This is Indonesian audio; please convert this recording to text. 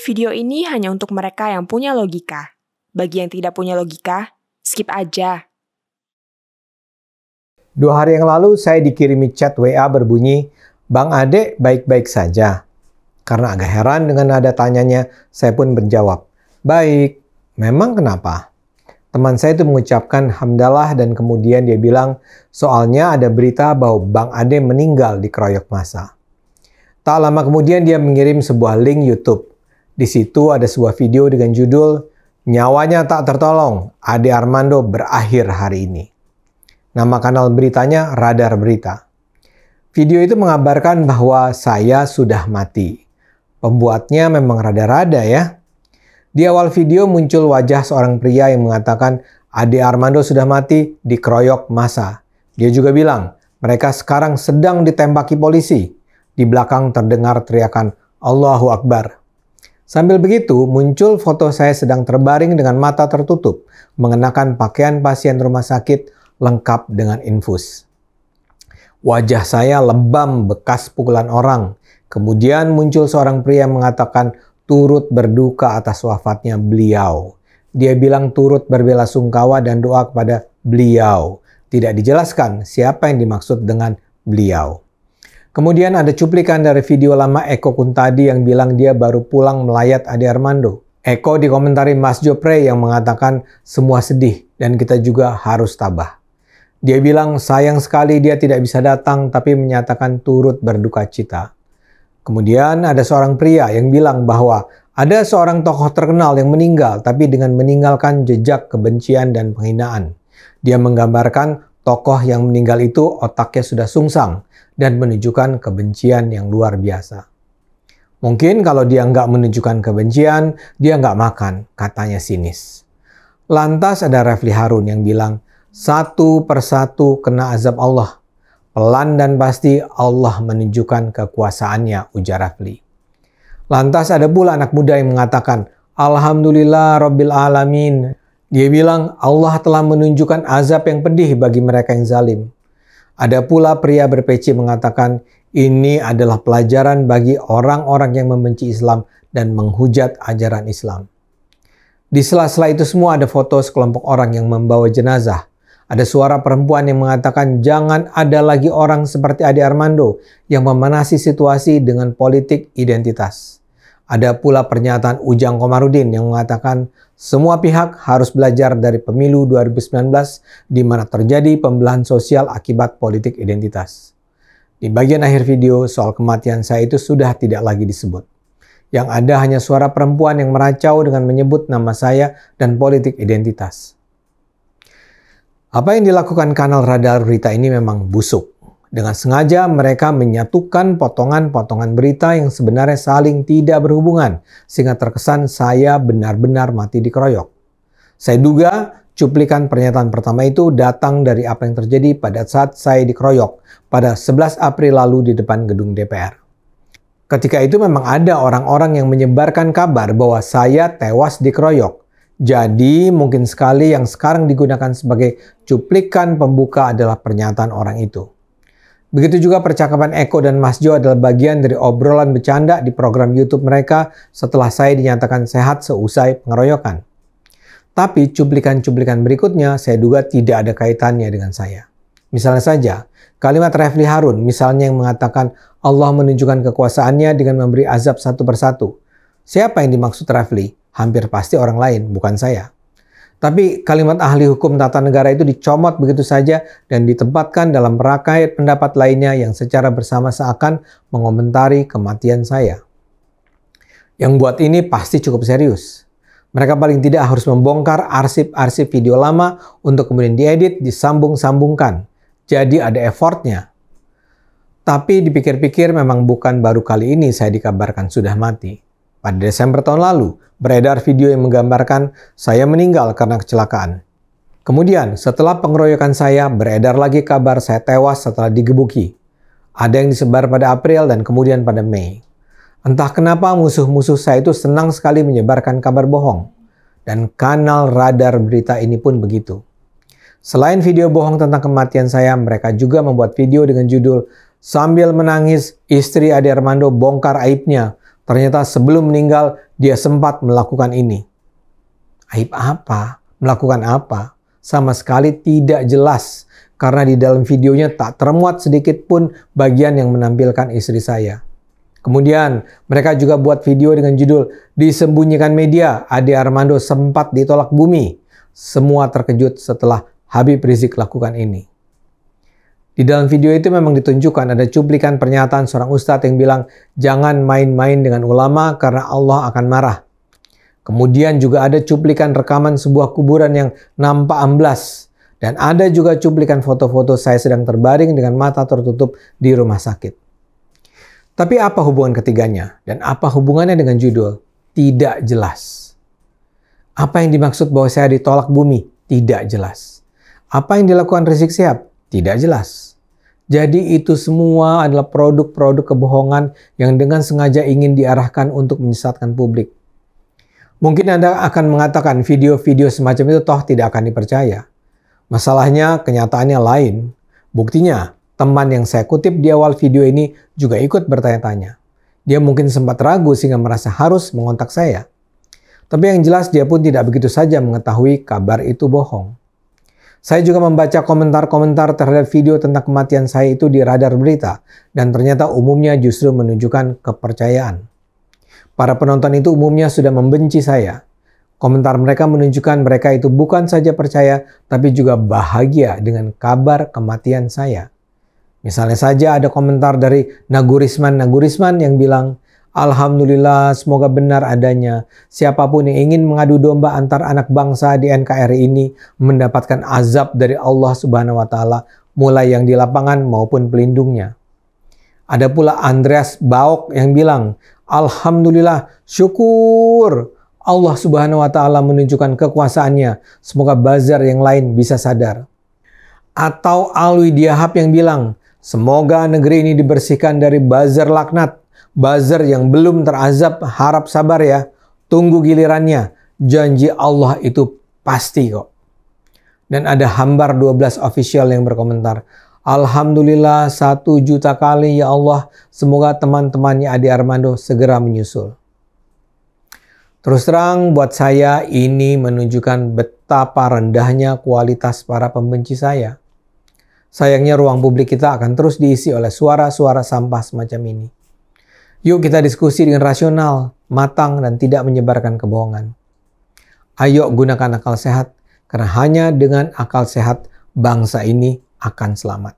Video ini hanya untuk mereka yang punya logika. Bagi yang tidak punya logika, skip aja. 2 hari yang lalu saya dikirimi chat WA berbunyi, "Bang Ade baik-baik saja?" Karena agak heran dengan nada tanyanya, saya pun menjawab, "Baik, memang kenapa?" Teman saya itu mengucapkan hamdalah dan kemudian dia bilang, soalnya ada berita bahwa Bang Ade meninggal dikeroyok massa. Tak lama kemudian dia mengirim sebuah link YouTube. Di situ ada sebuah video dengan judul, "Nyawanya tak tertolong, Ade Armando berakhir hari ini." Nama kanal beritanya Radar Berita. Video itu mengabarkan bahwa saya sudah mati. Pembuatnya memang rada-rada ya. Di awal video muncul wajah seorang pria yang mengatakan Ade Armando sudah mati dikeroyok massa. Dia juga bilang mereka sekarang sedang ditembaki polisi. Di belakang terdengar teriakan Allahu Akbar. Sambil begitu muncul foto saya sedang terbaring dengan mata tertutup, mengenakan pakaian pasien rumah sakit lengkap dengan infus. Wajah saya lebam bekas pukulan orang. Kemudian muncul seorang pria yang mengatakan turut berduka atas wafatnya beliau. Dia bilang turut berbelasungkawa dan doa kepada beliau. Tidak dijelaskan siapa yang dimaksud dengan beliau. Kemudian ada cuplikan dari video lama Eko Kuntadi yang bilang dia baru pulang melayat Ade Armando. Eko dikomentari Mas Jopre yang mengatakan semua sedih dan kita juga harus tabah. Dia bilang sayang sekali dia tidak bisa datang tapi menyatakan turut berduka cita. Kemudian ada seorang pria yang bilang bahwa ada seorang tokoh terkenal yang meninggal tapi dengan meninggalkan jejak kebencian dan penghinaan. Dia menggambarkan tokoh yang meninggal itu otaknya sudah sungsang dan menunjukkan kebencian yang luar biasa. Mungkin kalau dia nggak menunjukkan kebencian, dia nggak makan, katanya sinis. Lantas ada Refli Harun yang bilang, satu persatu kena azab Allah. Pelan dan pasti Allah menunjukkan kekuasaannya, ujar Refli. Lantas ada pula anak muda yang mengatakan, Alhamdulillah Rabbil Alamin. Dia bilang Allah telah menunjukkan azab yang pedih bagi mereka yang zalim. Ada pula pria berpeci mengatakan, ini adalah pelajaran bagi orang-orang yang membenci Islam dan menghujat ajaran Islam. Di sela-sela itu semua ada foto sekelompok orang yang membawa jenazah. Ada suara perempuan yang mengatakan jangan ada lagi orang seperti Ade Armando yang memanasi situasi dengan politik identitas. Ada pula pernyataan Ujang Komarudin yang mengatakan semua pihak harus belajar dari pemilu 2019 di mana terjadi pembelahan sosial akibat politik identitas. Di bagian akhir video soal kematian saya itu sudah tidak lagi disebut. Yang ada hanya suara perempuan yang meracau dengan menyebut nama saya dan politik identitas. Apa yang dilakukan kanal Radar Berita ini memang busuk. Dengan sengaja mereka menyatukan potongan-potongan berita yang sebenarnya saling tidak berhubungan sehingga terkesan saya benar-benar mati dikeroyok. Saya duga cuplikan pernyataan pertama itu datang dari apa yang terjadi pada saat saya dikeroyok pada 11 April lalu di depan gedung DPR. Ketika itu memang ada orang-orang yang menyebarkan kabar bahwa saya tewas dikeroyok. Jadi mungkin sekali yang sekarang digunakan sebagai cuplikan pembuka adalah pernyataan orang itu. Begitu juga percakapan Eko dan Mas Jo adalah bagian dari obrolan bercanda di program YouTube mereka setelah saya dinyatakan sehat seusai pengeroyokan. Tapi cuplikan-cuplikan berikutnya saya duga tidak ada kaitannya dengan saya. Misalnya saja, kalimat Refli Harun misalnya yang mengatakan Allah menunjukkan kekuasaannya dengan memberi azab satu persatu. Siapa yang dimaksud Refli? Hampir pasti orang lain, bukan saya. Tapi kalimat ahli hukum tata negara itu dicomot begitu saja dan ditempatkan dalam rangkaian pendapat lainnya yang secara bersama seakan mengomentari kematian saya. Yang buat ini pasti cukup serius. Mereka paling tidak harus membongkar arsip-arsip video lama untuk kemudian diedit, disambung-sambungkan. Jadi ada effortnya. Tapi dipikir-pikir memang bukan baru kali ini saya dikabarkan sudah mati. Pada Desember tahun lalu, beredar video yang menggambarkan saya meninggal karena kecelakaan. Kemudian, setelah pengeroyokan saya, beredar lagi kabar saya tewas setelah digebuki. Ada yang disebar pada April dan kemudian pada Mei. Entah kenapa musuh-musuh saya itu senang sekali menyebarkan kabar bohong. Dan kanal Radar Berita ini pun begitu. Selain video bohong tentang kematian saya, mereka juga membuat video dengan judul Sambil menangis, istri Ade Armando bongkar aibnya. Ternyata sebelum meninggal dia sempat melakukan ini. Aib apa? Melakukan apa? Sama sekali tidak jelas. Karena di dalam videonya tak termuat sedikit pun bagian yang menampilkan istri saya. Kemudian mereka juga buat video dengan judul "Disembunyikan Media, Ade Armando sempat ditolak bumi." Semua terkejut setelah Habib Rizik lakukan ini. Di dalam video itu memang ditunjukkan ada cuplikan pernyataan seorang ustadz yang bilang jangan main-main dengan ulama karena Allah akan marah. Kemudian juga ada cuplikan rekaman sebuah kuburan yang nampak amblas. Dan ada juga cuplikan foto-foto saya sedang terbaring dengan mata tertutup di rumah sakit. Tapi apa hubungan ketiganya? Dan apa hubungannya dengan judul? Tidak jelas. Apa yang dimaksud bahwa saya ditolak bumi? Tidak jelas. Apa yang dilakukan Rizik Syihab? Tidak jelas. Jadi itu semua adalah produk-produk kebohongan yang dengan sengaja ingin diarahkan untuk menyesatkan publik. Mungkin Anda akan mengatakan video-video semacam itu toh tidak akan dipercaya. Masalahnya kenyataannya lain. Buktinya, teman yang saya kutip di awal video ini juga ikut bertanya-tanya. Dia mungkin sempat ragu sehingga merasa harus mengontak saya. Tapi yang jelas dia pun tidak begitu saja mengetahui kabar itu bohong. Saya juga membaca komentar-komentar terhadap video tentang kematian saya itu di radar berita. Dan ternyata umumnya justru menunjukkan kepercayaan. Para penonton itu umumnya sudah membenci saya. Komentar mereka menunjukkan mereka itu bukan saja percaya, tapi juga bahagia dengan kabar kematian saya. Misalnya saja ada komentar dari Nagurisman yang bilang, "Alhamdulillah, semoga benar adanya. Siapapun yang ingin mengadu domba antar anak bangsa di NKRI ini mendapatkan azab dari Allah Subhanahu wa Ta'ala, mulai yang di lapangan maupun pelindungnya." Ada pula Andreas Baok yang bilang, "Alhamdulillah, syukur. Allah Subhanahu wa Ta'ala menunjukkan kekuasaannya. Semoga buzzer yang lain bisa sadar." Atau Alwi Diahap yang bilang, "Semoga negeri ini dibersihkan dari buzzer laknat. Buzzer yang belum terazab harap sabar ya. Tunggu gilirannya. Janji Allah itu pasti kok." Dan ada Hambar 12 official yang berkomentar, "Alhamdulillah 1 juta kali ya Allah. Semoga teman-temannya Ade Armando segera menyusul." Terus terang buat saya ini menunjukkan betapa rendahnya kualitas para pembenci saya. Sayangnya ruang publik kita akan terus diisi oleh suara-suara sampah semacam ini. Yuk kita diskusi dengan rasional, matang, dan tidak menyebarkan kebohongan. Ayo gunakan akal sehat, karena hanya dengan akal sehat bangsa ini akan selamat.